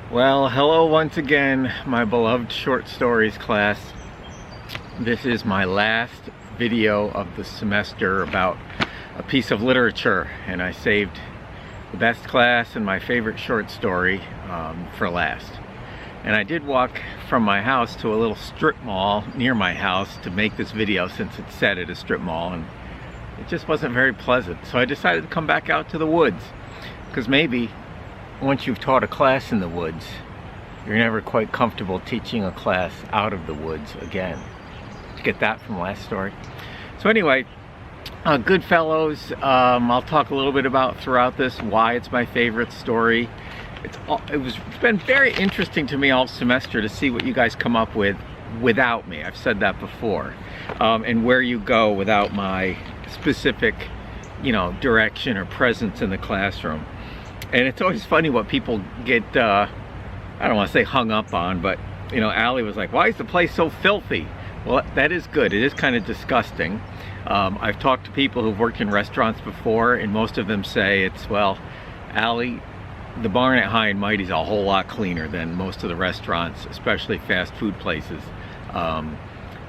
Well, hello once again, my beloved short stories class. This is my last video of the semester about a piece of literature, and I saved the best class and my favorite short story for last. And I did walk from my house to a little strip mall near my house to make this video, since it's set at a strip mall, and it just wasn't very pleasant. So I decided to come back out to the woods, because maybe once you've taught a class in the woods, you're never quite comfortable teaching a class out of the woods again. Did you get that from last story? So anyway, Goodfellows, I'll talk a little bit about throughout this why it's my favorite story. It's been very interesting to me all semester to see what you guys come up with without me. I've said that before. And where you go without my specific, direction or presence in the classroom. And it's always funny what people get, I don't want to say hung up on, but, Allie was like, why is the place so filthy? Well, that is good. It is kind of disgusting. I've talked to people who've worked in restaurants before, and most of them say it's, well, Allie, the barn at High and Mighty's a whole lot cleaner than most of the restaurants, especially fast food places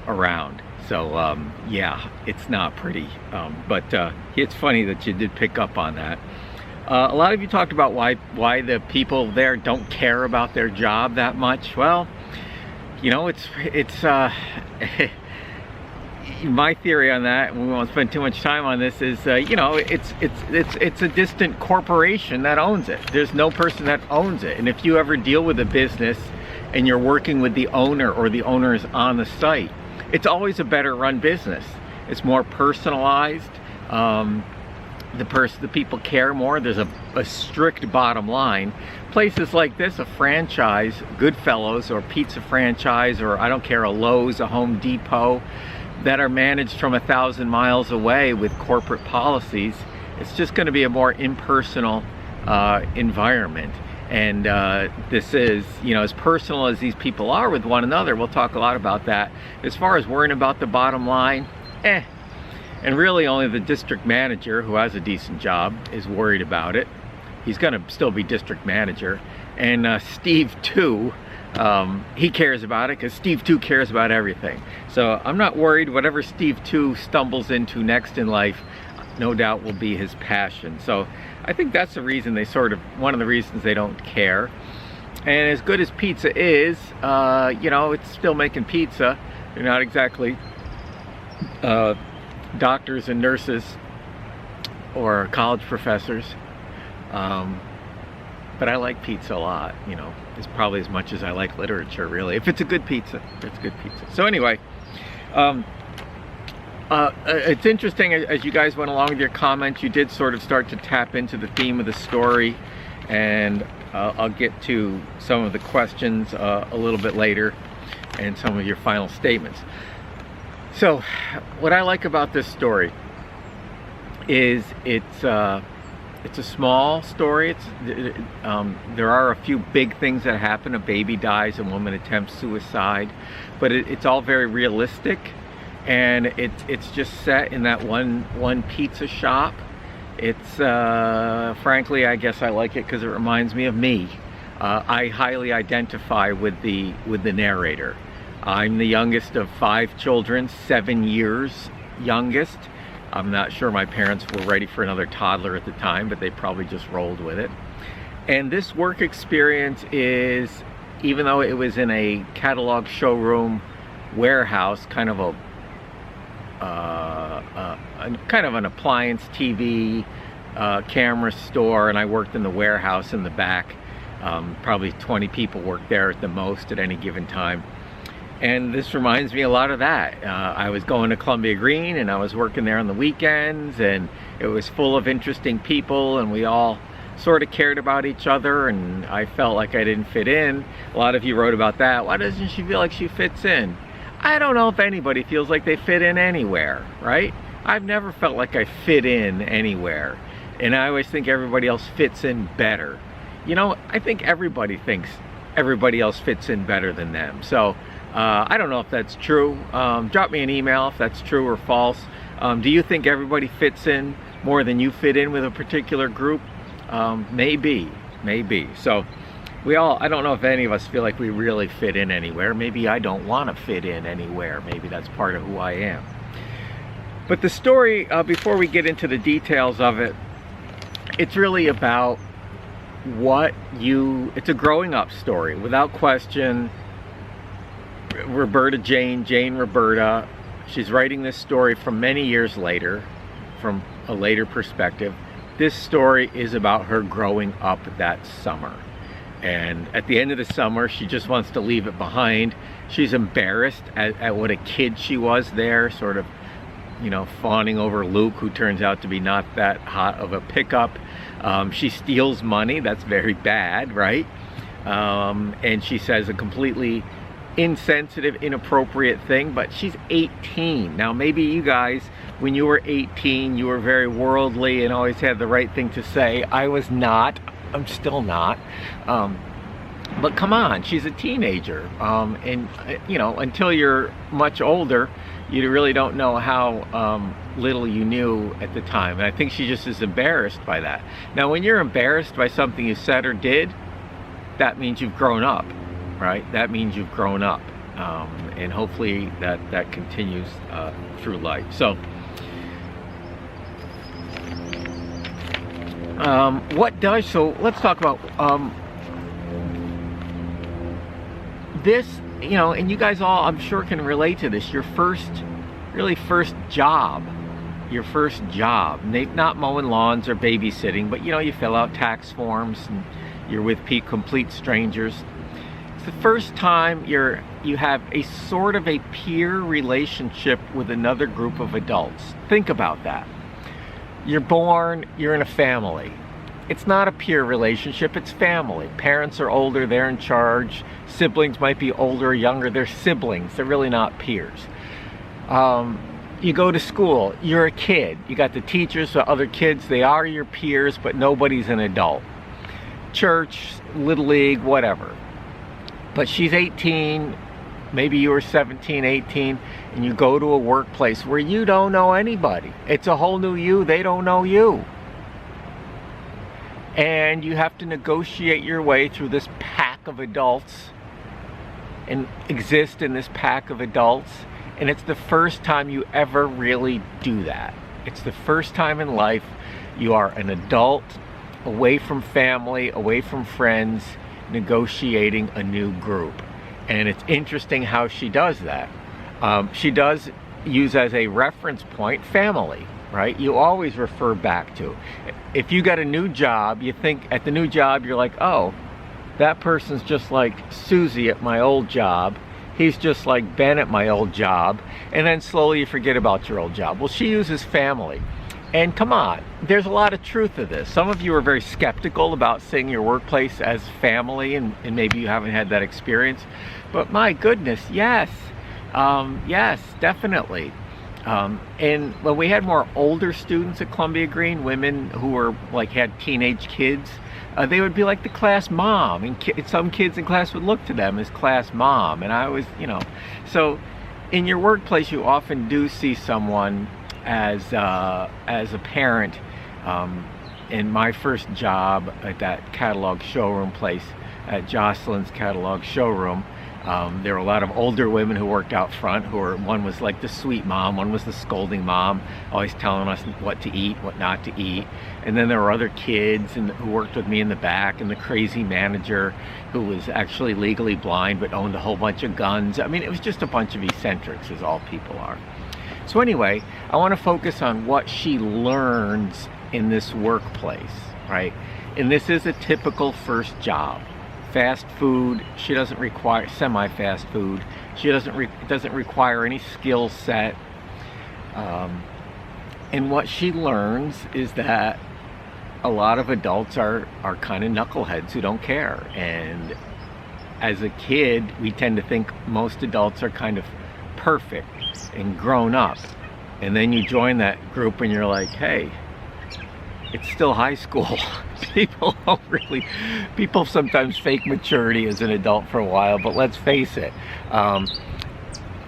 around. So, yeah, it's not pretty. But it's funny that you did pick up on that. A lot of you talked about why the people there don't care about their job that much. Well, it's my theory on that, and we won't spend too much time on this, is it's a distant corporation that owns it. There's no person that owns it. And if you ever deal with a business and you're working with the owner or the owner is on the site, it's always a better run business. It's more personalized. The people care more. There's a strict bottom line. Places like this, a franchise, Goodfellows or pizza franchise, or I don't care, a Lowe's, a Home Depot, that are managed from 1,000 miles away with corporate policies, it's just going to be a more impersonal environment. And this is, as personal as these people are with one another, we'll talk a lot about that. As far as worrying about the bottom line, and really only the district manager, who has a decent job, is worried about it. He's going to still be district manager. And Steve too, he cares about it, because Steve too cares about everything. So I'm not worried. Whatever Steve too stumbles into next in life, no doubt will be his passion. So I think that's the reason one of the reasons they don't care. And as good as pizza is, it's still making pizza. They're not exactly doctors and nurses or college professors, but I like pizza a lot. It's probably as much as I like literature, really. If it's a good pizza, it's good pizza. So anyway, it's interesting, as you guys went along with your comments, you did sort of start to tap into the theme of the story, and I'll get to some of the questions a little bit later and some of your final statements. So what I like about this story is it's a small story. There are a few big things that happen. A baby dies, a woman attempts suicide, but it's all very realistic, and it's just set in that one pizza shop. It's frankly, I guess I like it because it reminds me of me. I highly identify with the narrator. I'm the youngest of 5 children, 7 years youngest. I'm not sure my parents were ready for another toddler at the time, but they probably just rolled with it. And this work experience is, even though it was in a catalog showroom warehouse, kind of an appliance TV camera store, and I worked in the warehouse in the back. Probably 20 people worked there at the most at any given time. And this reminds me a lot of that. I was going to Columbia Green, and I was working there on the weekends, and it was full of interesting people, and we all sort of cared about each other, and I felt like I didn't fit in. A lot of you wrote about that. Why doesn't she feel like she fits in? I don't know if anybody feels like they fit in anywhere, right? I've never felt like I fit in anywhere, and I always think everybody else fits in better. I think everybody thinks everybody else fits in better than them. So I don't know if that's true. Drop me an email if that's true or false. Do you think everybody fits in more than you fit in with a particular group? Maybe. So I don't know if any of us feel like we really fit in anywhere. Maybe I don't want to fit in anywhere. Maybe that's part of who I am. But the story, before we get into the details of it, it's really about it's a growing up story. Without question, Jane Roberta, she's writing this story from many years later, from a later perspective. This story is about her growing up that summer. And at the end of the summer, she just wants to leave it behind. She's embarrassed at what a kid she was there, sort of, you know, fawning over Luke, who turns out to be not that hot of a pickup. She steals money. That's very bad, right? And she says a completely insensitive, inappropriate thing, but she's 18. Now, maybe you guys, when you were 18, you were very worldly and always had the right thing to say. I was not. I'm still not. But come on, she's a teenager. And, you know, until you're much older, you really don't know how little you knew at the time. And I think she just is embarrassed by that. Now, when you're embarrassed by something you said or did, that means you've grown up, right? That means you've grown up. And hopefully that continues through life. So, so let's talk about this, you know, and you guys all, I'm sure, can relate to this. Your first job, not mowing lawns or babysitting, but, you know, you fill out tax forms and you're with complete strangers. It's the first time you have a sort of a peer relationship with another group of adults. Think about that. You're born, you're in a family. It's not a peer relationship, it's family. Parents are older, they're in charge. Siblings might be older or younger, they're siblings. They're really not peers. You go to school, you're a kid. You got the teachers, the other kids, they are your peers, but nobody's an adult. Church, Little League, whatever. But she's 18, maybe you were 17, 18, and you go to a workplace where you don't know anybody. It's a whole new you, they don't know you. And you have to negotiate your way through this pack of adults and exist in this pack of adults. And it's the first time you ever really do that. It's the first time in life you are an adult, away from family, away from friends, negotiating a new group. And it's interesting how she does that. She does use as a reference point family, right? You always refer back to. If you got a new job, you think at the new job, you're like, oh, that person's just like Susie at my old job. He's just like Ben at my old job. And then slowly you forget about your old job. Well, she uses family. And come on, there's a lot of truth to this. Some of you are very skeptical about seeing your workplace as family, and maybe you haven't had that experience. But my goodness, yes. Yes, definitely. And when we had more older students at Columbia Green, women who were like had teenage kids, they would be like the class mom, and some kids in class would look to them as class mom. And I was, you know, so in your workplace, you often do see someone as a parent. In my first job at that catalog showroom place, at Jocelyn's catalog showroom, there were a lot of older women who worked out front, one was like the sweet mom, one was the scolding mom, always telling us what to eat, what not to eat. And then there were other kids who worked with me in the back, and the crazy manager who was actually legally blind but owned a whole bunch of guns. I mean, it was just a bunch of eccentrics, as all people are. So anyway, I want to focus on what she learns in this workplace, right? And this is a typical first job. Fast food. She doesn't require semi-fast food. She doesn't require any skill set. And what she learns is that a lot of adults are kind of knuckleheads who don't care. And as a kid, we tend to think most adults are kind of perfect and grown up. And then you join that group and you're like, hey, it's still high school. People sometimes fake maturity as an adult for a while, but let's face it,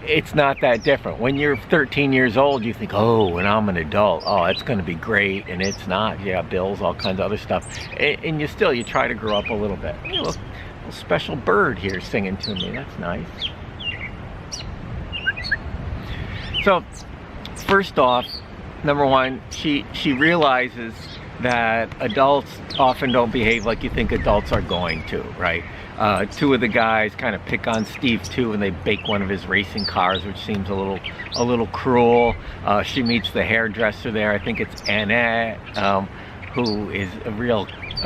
it's not that different. When you're 13 years old, you think, oh, when I'm an adult, oh, it's going to be great. And it's not. You have bills, all kinds of other stuff. And you try to grow up a little bit. You know, a little special bird here singing to me. That's nice. So, first off, number one, she realizes that adults often don't behave like you think adults are going to, right? Two of the guys kind of pick on Steve too, and they bake one of his racing cars, which seems a little cruel. She meets the hairdresser there. I think it's Annette, who is a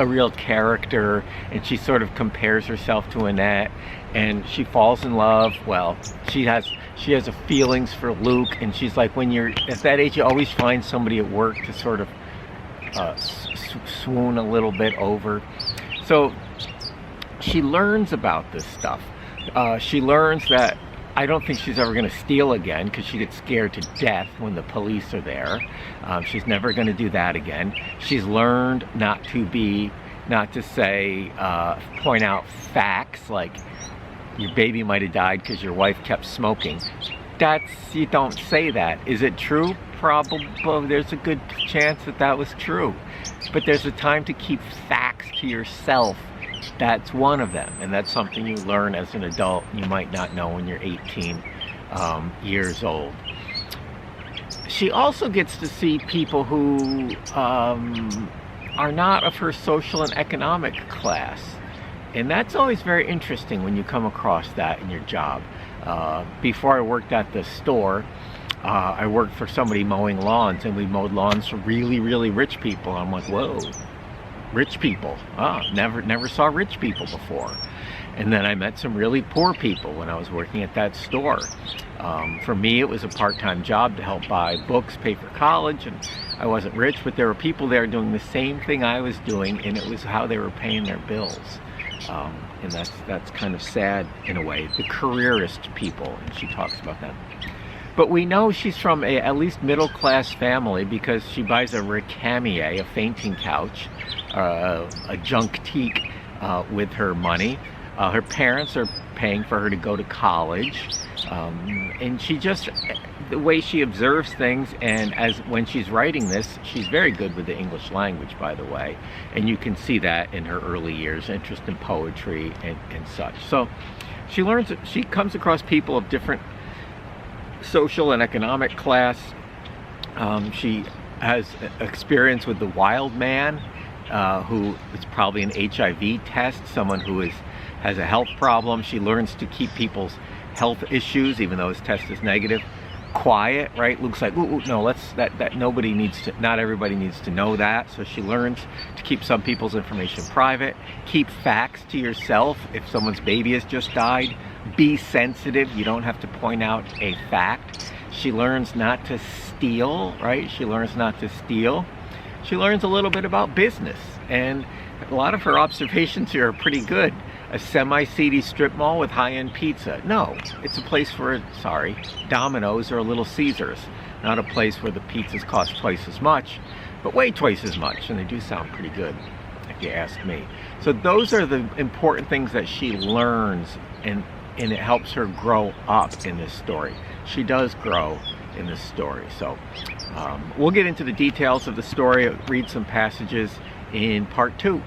real character, and she sort of compares herself to Annette, and she falls in love. Well, she has a feelings for Luke, and she's like, when you're at that age, you always find somebody at work to sort of swoon a little bit over. So she learns about this stuff. She learns that I don't think she's ever going to steal again, because she gets scared to death when the police are there. She's never going to do that again. She's learned not to say, point out facts like your baby might have died because your wife kept smoking. You don't say that. Is it true? Probably. There's a good chance that was true. But there's a time to keep facts to yourself. That's one of them, and that's something you learn as an adult you might not know when you're 18 years old. She also gets to see people who are not of her social and economic class, and that's always very interesting when you come across that in your job. Before I worked at the store, I worked for somebody mowing lawns, and we mowed lawns for really, really rich people. I'm like, whoa. Rich people. Never saw rich people before. And then I met some really poor people when I was working at that store. For me, it was a part-time job to help buy books, pay for college, and I wasn't rich, but there were people there doing the same thing I was doing, and it was how they were paying their bills. And that's kind of sad in a way. The careerist people, and she talks about them. But we know she's from at least middle-class family, because she buys a recamier, a fainting couch, a junk teak with her money. Her parents are paying for her to go to college. And she just, the way she observes things, and when she's writing this, she's very good with the English language, by the way. And you can see that in her early years, interest in poetry and such. So she comes across people of different social and economic class. She has experience with the wild man, who is probably an HIV test, someone who has a health problem. She learns to keep people's health issues, even though his test is negative, quiet, right? Luke's like, ooh, no, not everybody needs to know that. So she learns to keep some people's information private. Keep facts to yourself. If someone's baby has just died, be sensitive. You don't have to point out a fact. She learns not to steal, right? She learns not to steal. She learns a little bit about business, and a lot of her observations here are pretty good. A semi-seedy strip mall with high-end pizza. No, it's a place for, Domino's or a Little Caesars. Not a place where the pizzas cost twice as much, but weigh twice as much, and they do sound pretty good, if you ask me. So those are the important things that she learns, and it helps her grow up in this story. She does grow in this story. So we'll get into the details of the story, read some passages in part 2.